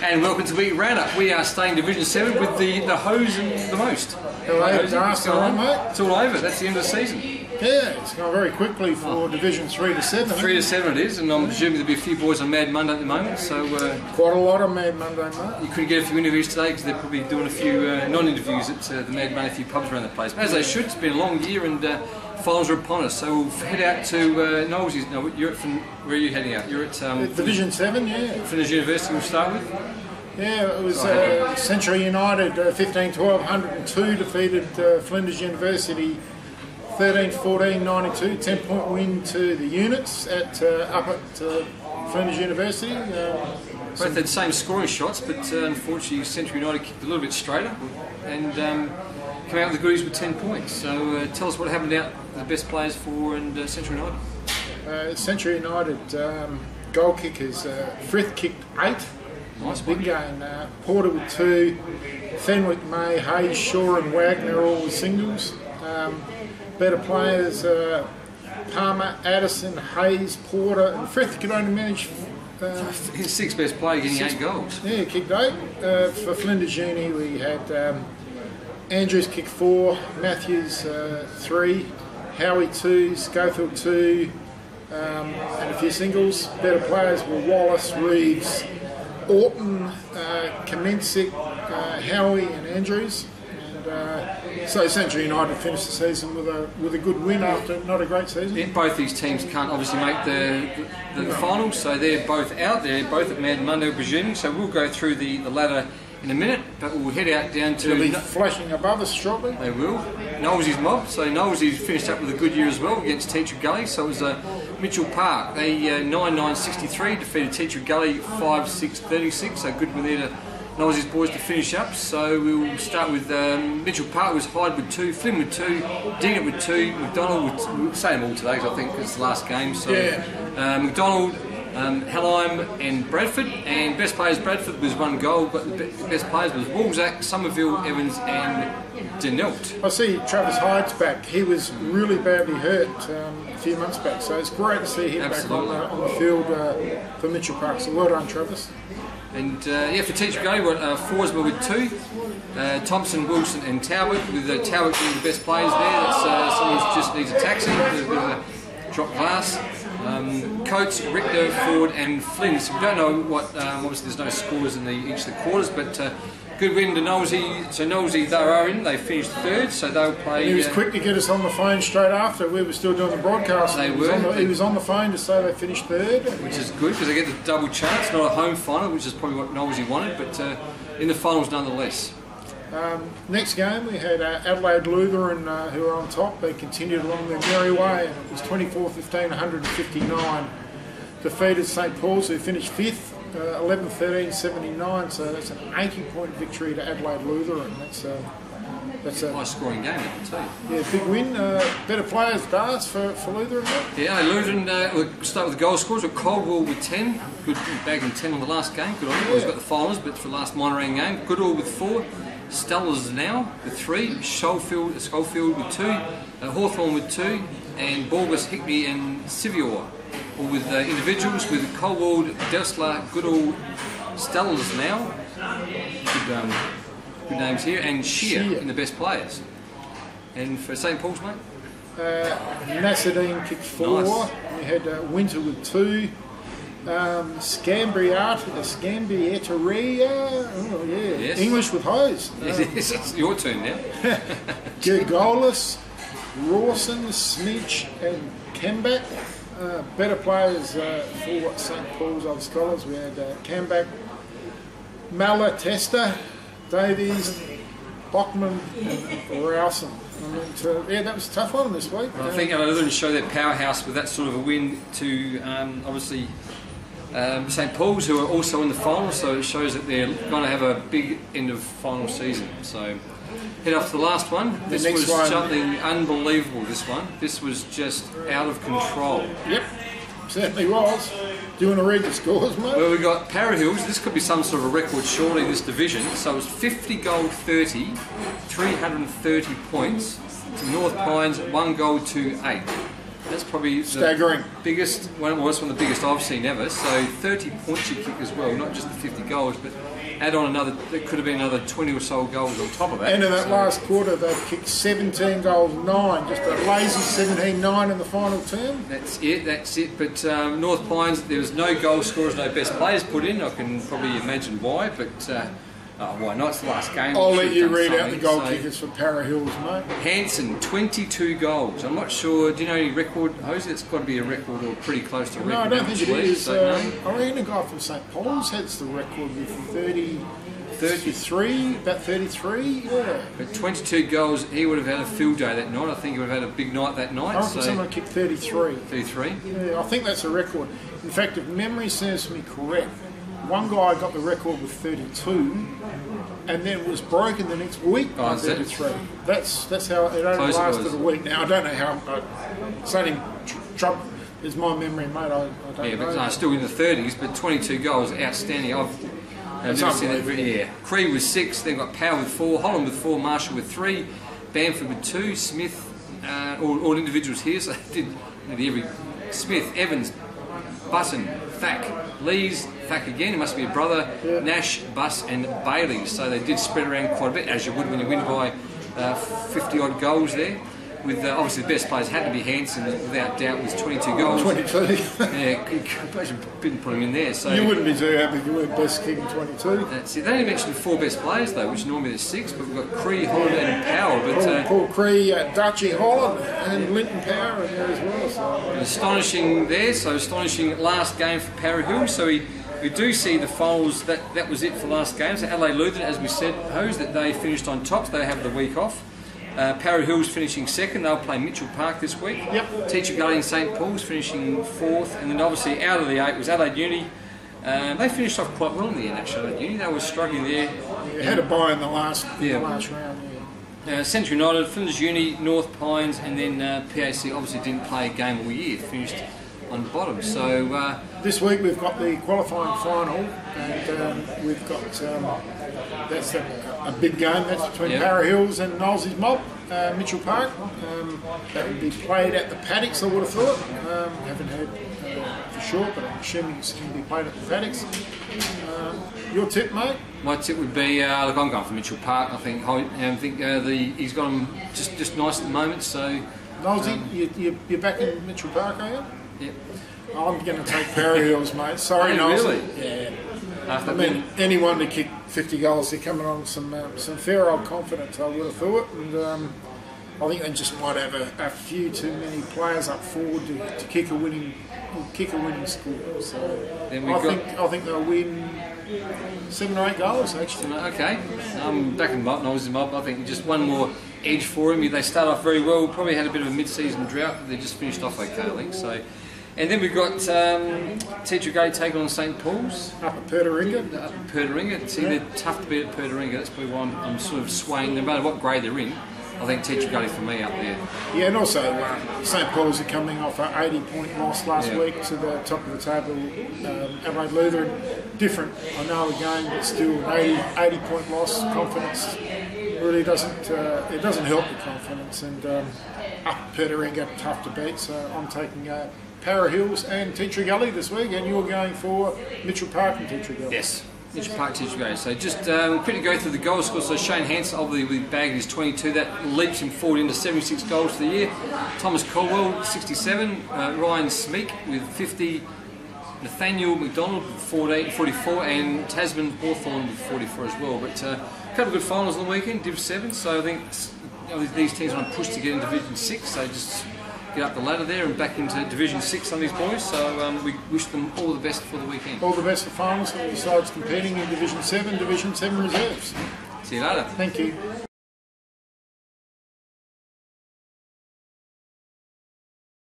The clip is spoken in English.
And welcome to Week Roundup. We are staying Division 7 with the hose and the most. Hello, Darcy, mate. It's all over. That's the end of the season. Yeah, it's gone very quickly for Division 3 to 7. 3 to 7 it is, and I'm presuming there'll be a few boys on Mad Monday at the moment. So quite a lot of Mad Monday, mate. You couldn't get a few interviews today because they're probably doing a few non-interviews at the Mad Monday, a few pubs around the place. As they should. It's been a long year and finals are upon us. So we'll head out to Knowles's. No, you're at where are you heading out? You're at Division 7, yeah. Flinders University. We'll start with. Yeah, it was Century United 15-12, 102 defeated Flinders University 13-14, 92. 10-point win to the Units up at Flinders University. Both had the same scoring shots, but unfortunately Century United kicked a little bit straighter and came out with the goodies with 10 points. So tell us what happened out the best players for and Century United. Century United goal kickers, Frith kicked 8. Nice big game. Porter with 2, Fenwick, May, Hayes, Shaw and Wagner all with singles. Better players, Palmer, Addison, Hayes, Porter and Frith could only manage... his 6th best player getting 8 goals. Yeah, kicked 8. For Flinders Uni we had Andrews kicked 4, Matthews 3, Howie 2, Schofield 2 and a few singles. Better players were Wallace, Reeves, Orton, Kamencik, Howie and Andrews. And so Century United finished the season with a good win after not a great season. Yeah, both these teams can't obviously make the finals, so they're both out there, both at Mad Monday, presuming. So we'll go through the ladder in a minute, but we'll head out down to... They'll be flashing above us shortly. They will. Knowlesy's mob. So Knowlesy's finished up with a good year as well against Teacher Gully. So it was Mitchell Park. They 9-9-63 defeated Teacher Gully 5-6-36. So good win there to Knowlesy's boys to finish up. So we'll start with Mitchell Park was Hyde with 2, Flynn with 2, Dignett with 2, McDonald with... We'll say them all today because I think it's the last game. So yeah. McDonald, Halheim and Bradford, and best players Bradford was 1 goal, but the best players was Walzak, Somerville, Evans and Denelt. I see Travis Hyde's back. He was really badly hurt a few months back, so it's great to see him back on the field for Mitchell Park. So well done, Travis. And yeah, for Teacher Go, we got Forsberg with 2, Thompson, Wilson and Talbot, with Talbot being the best players there. That's someone who just needs a taxi, a bit of a drop class. Coates, Richter, Ford and Flynn. So we don't know what, obviously there's no scores in each of the quarters, but good win to Knowlesy. So Knowlesy, they are in, they finished 3rd, so they'll play... He was quick to get us on the phone straight after we were still doing the broadcast. They were. He was on the phone to say they finished 3rd. Which is good, because they get the double chance, not a home final, which is probably what Knowlesy wanted, but in the finals nonetheless. Next game we had Adelaide Lutheran who were on top. They continued along their merry way and it was 24-15, 159. Defeated St Paul's who finished 5th, 11-13, 79, so that's an 80-point victory to Adelaide Lutheran. That's a high scoring game, I can tell you. Yeah, big win. Better players, Dars, for Lutheran. Yeah, Lutheran, we'll start with the goal scorers. With Caldwell with 10, good bagging 10 on the last game. Good on him. He's got the finals, but for the last Monterey game. Goodall with 4. Stellers now with 3, Schofield with 2, Hawthorn with 2, and Borges, Hickney and Sivior, all with individuals with Colwald, Dessler, Goodall, Stellers now, good names here, and Shear in the best players. And for St Paul's, mate? Nassadine kicked 4, nice. We had Winter with 2, Scambrieteria, oh yeah, yes. English with hose. Yes, it's your turn now. Gergolis, Rawson, Smidge and Kambach. Better players for St Paul's Other Scholars. We had Kambach, Malla, Tester, Davies, Bockman and Rowson. Yeah, that was a tough one this week. I think Lutheran show their powerhouse with that sort of a win to obviously St Paul's, who are also in the final, so it shows that they're going to have a big end of final season. So head off to the last one. This was something unbelievable, this one. This was just out of control. Yep, certainly was. Do you want to read the scores, mate? Well, we got Para Hills. This could be some sort of a record surely in this division. So it was 50 gold 30, 330 points to North Pines, 1 gold to 8. That's probably staggering. The biggest, well, it's one of the biggest I've seen ever. So 30 points you kick as well, not just the 50 goals, but add on another, there could have been another 20 or so goals on top of that. And in that last quarter, they've kicked 17 goals, 9, just a lazy 17-9 in the final term. That's it. But North Pines, there was no goal scorers, no best players put in. I can probably imagine why, but why not? It's the last game. I'll let you read out the goal kickers for Para Hills, mate. Hanson, 22 goals. I'm not sure, do you know any record, Jose? It's got to be a record or pretty close to a record. No, I don't think it is. So, I reckon a guy from St Paul's has the record with 33, about 33, yeah. But 22 goals, he would have had a field day that night. I think he would have had a big night that night. I reckon someone kicked 33. 33? Yeah, I think that's a record. In fact, if memory serves me correct, one guy got the record with 32, and then it was broken the next week by 33. That's how it only lasted a week. Now I don't know how. It's only trouble. Is my memory, mate? I don't know. Yeah, but no, still in the 30s. But 22 goals, outstanding. I've never seen it. Yeah, Cree with 6. Then got Power with 4, Holland with 4, Marshall with 3, Bamford with 2, Smith. All individuals here. So they did nearly every. Smith, Evans, Button, Thack, Lees, Thack again, it must be a brother, yeah. Nash, Buss and Bailey. So they did spread around quite a bit, as you would when you win by 50 odd goals there. With obviously the best players had to be Hanson, without doubt, with 22 goals. 22? Yeah, couldn't put him in there. So you wouldn't be too happy if you weren't best kicking 22. That's it. They only mentioned 4 best players though, which normally there's 6, but we've got Cree, Holland and Power. But Paul Cree, Dutchy, Holland and Linton Power in there as well. So. Astonishing there, so astonishing last game for Para Hills. So we do see the finals, that was it for last game. So Adelaide Lutheran, as we said, Hose, that they finished on top, so they have the week off. Para Hills finishing 2nd, they'll play Mitchell Park this week. Yep. Teacher Gully and St Paul's finishing 4th, and then obviously out of the 8 was Adelaide Uni. They finished off quite well in the end actually, Adelaide Uni. They were struggling there. Yeah, had a bye in the last round. Yeah. Central United, Flinders Uni, North Pines, and then PAC obviously didn't play a game all year, finished on the bottom. So this week we've got the qualifying final, and we've got that's a big game. That's between Para Hills and Knowles's Mob, Mitchell Park. That would be played at the Paddocks, I would have thought. Haven't heard for sure, but I'm assuming it's going to be played at the Paddocks. Your tip, mate? My tip would be, look, I'm going for Mitchell Park. I think he's got him just nice at the moment. So, Knowlesy, you're back in Mitchell Park, are you? Yep. I'm going to take Para Hills, mate. Sorry, Knowles. Really? Yeah. I mean, anyone to kick 50 goals, they're coming on some fair old confidence, I would have thought. And I think they just might have a few too many players up forward to kick a winning score. So I think they'll win 7 or 8 goals actually. Okay, back in Knowles' Mob. I think just one more edge for him. They start off very well. Probably had a bit of a mid-season drought, but they just finished off okay, I think. So. And then we've got Teacher Gully taking on St Paul's. Up at Pertaringa. See, they're tough to beat at Pertaringa. That's probably why I'm sort of swaying. No matter what grade they're in, I think Teacher Gully for me up there. Yeah, and also St Paul's are coming off an 80-point loss last week to the top of the table. Adelaide Lutheran, different, I know, again, but still an 80-point loss. Confidence really doesn't help the confidence. And up at Pertaringa, tough to beat. So I'm taking Para Hills and Teacher Gully this week, and you're going for Mitchell Park and Teacher Gully. Yes, Mitchell Park, Teacher Gully. So just quickly go through the goal scores. So Shane Hanson obviously bagged his 22. That leaps him forward into 76 goals for the year. Thomas Colwell, 67. Ryan Smeek with 50. Nathaniel McDonald with 44, and Tasman Hawthorne with 44 as well. But a couple of good finals on the weekend, Div 7. So I think these teams want to push to get into Division 6. So just get up the ladder there and back into Division 6 on these boys, so we wish them all the best for the weekend. All the best for finals, besides competing in Division 7 reserves. See you later. Thank you.